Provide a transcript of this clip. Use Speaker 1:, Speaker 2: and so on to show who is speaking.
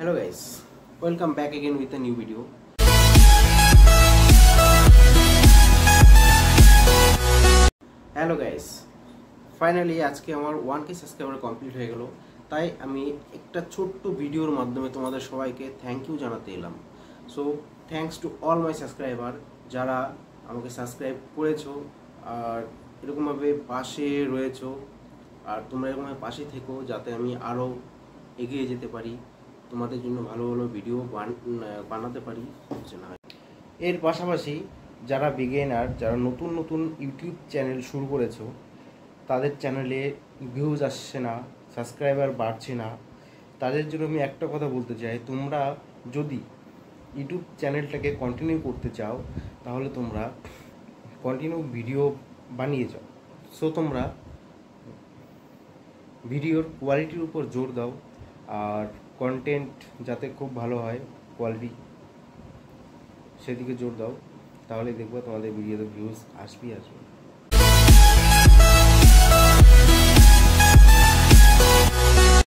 Speaker 1: Hello guys, welcome back again with a new video. Hello guys, finally আজকে আমার 1K subscriber complete হয়ে গেল। তাই আমি একটা ছোট্ট ভিডিওর মাধ্যমে তোমাদের সবাইকে থ্যাংক ইউ জানাতে এলাম। So thanks to all my subscriber যারা আমাকে সাবস্ক্রাইব করেছো আর এরকমভাবে পাশে রয়েছো, আর তোমরা এরকমভাবে পাশে থেকো যাতে আমি আরও এগিয়ে যেতে পারি, তোমাদের জন্য ভালো ভালো ভিডিও বানাতে পারি। এর পাশাপাশি যারা বিগিনার, যারা নতুন নতুন ইউটিউব চ্যানেল শুরু করেছো, তাদের চ্যানেলে ভিউজ আসছে না, সাবস্ক্রাইবার বাড়ছে না, তাদের জন্য আমি একটা কথা বলতে চাই, তোমরা যদি ইউটিউব চ্যানেলটাকে কন্টিনিউ করতে চাও তাহলে তোমরা কন্টিনিউ ভিডিও বানিয়ে যাও। সো তোমরা ভিডিওর কোয়ালিটির উপর জোর দাও আর কন্টেন্ট যাতে খুব ভালো হয়, কোয়ালিটি সেদিকে জোর দাও, তাহলে দেখবো তোমাদের ভিডিওতে ভিউজ আসবেই আসবে।